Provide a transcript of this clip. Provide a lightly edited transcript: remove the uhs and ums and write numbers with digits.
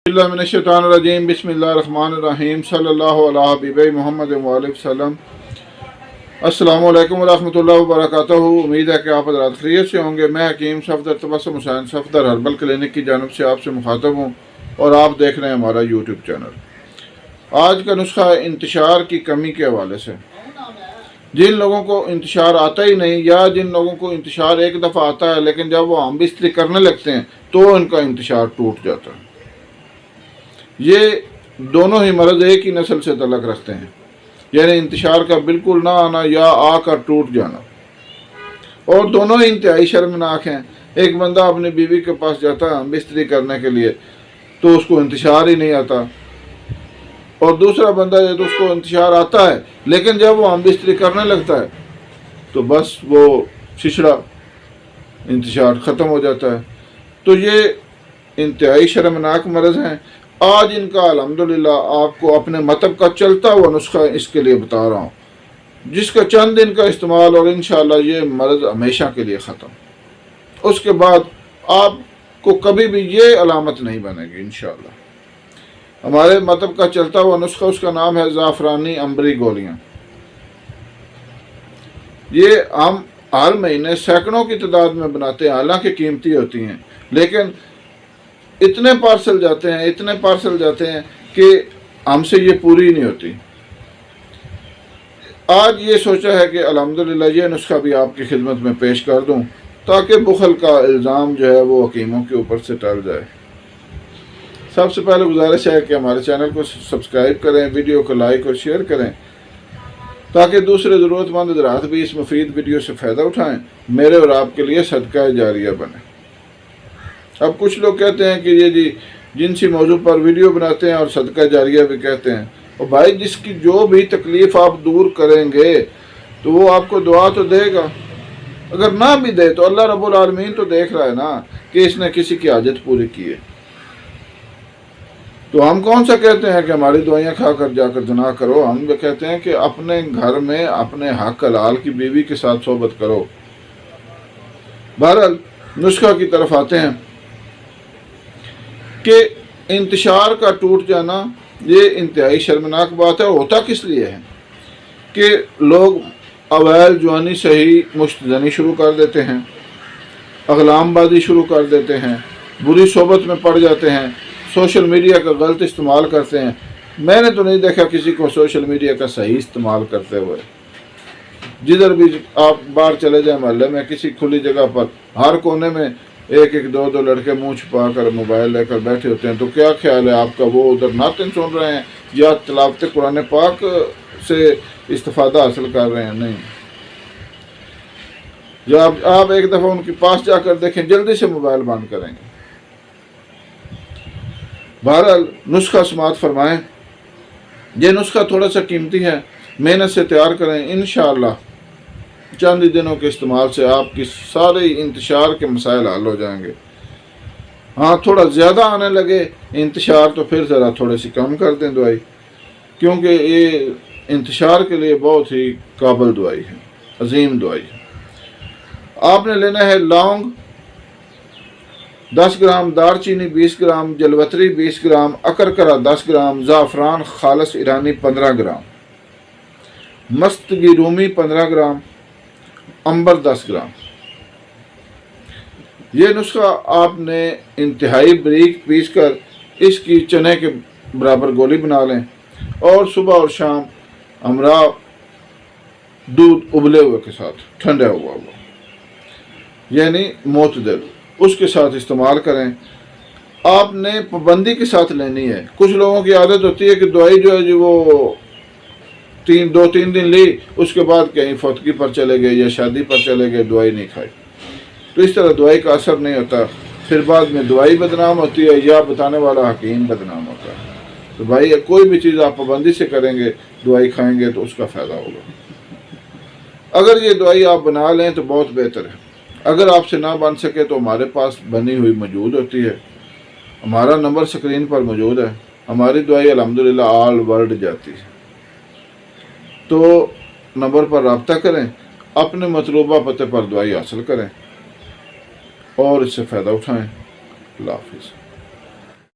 बिस्मिल्लाहिर्रहमानिर्रहीम बिस्मिल्लाहिर्रहमानिर्रहीम सल्लल्लाहु अला हबीबी मोहम्मद वसल्लम। अस्सलामु अलैकुम वरहमतुल्लाहि वबरकातुहू। उम्मीद है कि आप हज़रात खैरियत से होंगे। मैं हकीम सफदर तबस्सुम हुसैन सफदर हर्बल क्लिनिक की जानिब से आपसे मुखातब हूँ और आप देख रहे हैं हमारा यूट्यूब चैनल। आज का नुस्खा है इंतशार की कमी के हवाले से। जिन लोगों को इंतशार आता ही नहीं या जिन लोगों को इंतशार एक दफ़ा आता है लेकिन जब वो हम बिस्तरी करने लगते हैं तो इनका इंतशार टूट जाता है। ये दोनों ही मर्ज़ एक ही नस्ल से तल्लुक़ रखते हैं, यानी इंतशार का बिल्कुल ना आना या आकर टूट जाना, और दोनों ही इंतहाई शर्मनाक हैं। एक बंदा अपनी बीवी के पास जाता है बिस्तरी करने के लिए तो उसको इंतशार ही नहीं आता, और दूसरा बंदा है तो उसको इंतशार आता है लेकिन जब वो हम बिस्तरी करने लगता है तो बस वो छिछड़ा इंतशार ख़त्म हो जाता है। तो ये इंतहाई शर्मनाक मर्ज़ हैं। आज इनका अल्हम्दुलिल्लाह आपको अपने मतलब का चलता हुआ नुस्खा इसके लिए बता रहा हूँ, जिसका चंद दिन का इस्तेमाल और इंशाअल्लाह ये मर्ज़ हमेशा के लिए ख़त्म। उसके बाद आपको कभी भी ये अलामत नहीं बनेगी इंशाअल्लाह। हमारे मतलब का चलता हुआ नुस्खा, उसका नाम है ज़ाफ़रानी अंबरी गोलियाँ। ये हम हर महीने सैकड़ों की तादाद में बनाते हैं, हालांकि कीमती होती हैं, लेकिन इतने पार्सल जाते हैं कि हमसे ये पूरी नहीं होती। आज ये सोचा है कि अल्हम्दुलिल्लाह ये नुस्खा भी आपकी खिदमत में पेश कर दूं ताकि बुखल का इल्ज़ाम जो है वो हकीमों के ऊपर से टल जाए। सबसे पहले गुजारिश है कि हमारे चैनल को सब्सक्राइब करें, वीडियो को लाइक और शेयर करें ताकि दूसरे ज़रूरतमंद हज़रात भी इस मुफीद वीडियो से फ़ायदा उठाएं, मेरे और आपके लिए सदका जारिया बने। अब कुछ लोग कहते हैं कि ये जी जिनसी मौजू पर वीडियो बनाते हैं और सदका जारिया भी कहते हैं। और भाई, जिसकी जो भी तकलीफ़ आप दूर करेंगे तो वो आपको दुआ तो देगा, अगर ना भी दे तो अल्लाह रब्बुल आलमीन तो देख रहा है ना कि इसने किसी की हाजत पूरी की है। तो हम कौन सा कहते हैं कि हमारी दुआएं खाकर जाकर गुनाह करो। हम भी कहते हैं कि अपने घर में अपने हक हलाल की बीवी के साथ सोबत करो। बहरहाल नुस्खा की तरफ आते हैं कि इंतशार का टूट जाना ये इंतहाई शर्मनाक बात है। होता किस लिए है कि लोग अवैल जवानी से ही मुश्तजनी शुरू कर देते हैं, अगलामबाजी शुरू कर देते हैं, बुरी सोबत में पड़ जाते हैं, सोशल मीडिया का गलत इस्तेमाल करते हैं। मैंने तो नहीं देखा किसी को सोशल मीडिया का सही इस्तेमाल करते हुए। जिधर भी आप बाहर चले जाएं, मोहल्ले में किसी खुली जगह पर हर कोने में एक एक दो दो लड़के मुंह छुपा कर मोबाइल लेकर बैठे होते हैं। तो क्या ख्याल है आपका, वो उधर नातिन सुन रहे हैं या तिलावत कुरान पाक से इस्तिफादा हासिल कर रहे हैं? नहीं। जब आप एक दफ़ा उनके पास जाकर देखें, जल्दी से मोबाइल बंद करेंगे। बहरहाल नुस्खा समात फरमाएं। ये नुस्खा थोड़ा सा कीमती है, मेहनत से तैयार करें। इंशाअल्लाह चंद दिनों के इस्तेमाल से आपकी सारे इंतशार के मसाइल हल हो जाएंगे। हाँ, थोड़ा ज़्यादा आने लगे इंतशार तो फिर ज़रा थोड़ी सी कम कर दें दवाई, क्योंकि ये इंतशार के लिए बहुत ही काबिल दवाई है, अजीम दवाई है। आपने लेना है लौंग 10 ग्राम, दारचीनी 20 ग्राम, जलवतरी 20 ग्राम, अकरकरा 10 ग्राम, ज़ाफ़रान खालस ईरानी 15 ग्राम, मस्तगी रूमी 15 ग्राम, अंबर 10 ग्राम। ये नुस्खा आपने इंतहाई बारीक पीस कर इसकी चने के बराबर गोली बना लें और सुबह और शाम हमरा दूध उबले हुए के साथ, ठंडा हुआ यानी मोतदल, उसके साथ इस्तेमाल करें। आपने पाबंदी के साथ लेनी है। कुछ लोगों की आदत होती है कि दवाई जो है जो वो 2-3 दिन ली, उसके बाद कहीं फौतगी पर चले गए या शादी पर चले गए, दवाई नहीं खाई। तो इस तरह दवाई का असर नहीं होता, फिर बाद में दवाई बदनाम होती है या बताने वाला हकीम बदनाम होता है। तो भाई, कोई भी चीज़ आप पाबंदी से करेंगे, दवाई खाएंगे तो उसका फ़ायदा होगा। अगर ये दवाई आप बना लें तो बहुत बेहतर है। अगर आपसे ना बन सके तो हमारे पास बनी हुई मौजूद होती है, हमारा नंबर स्क्रीन पर मौजूद है। हमारी दवाई अल्हम्दुलिल्लाह ऑल वर्ल्ड जाती है। तो नंबर पर रब्ता करें, अपने मतलूबा पते पर दवाई हासिल करें और इससे फ़ायदा उठाएं। अल्लाह हाफ़िज़।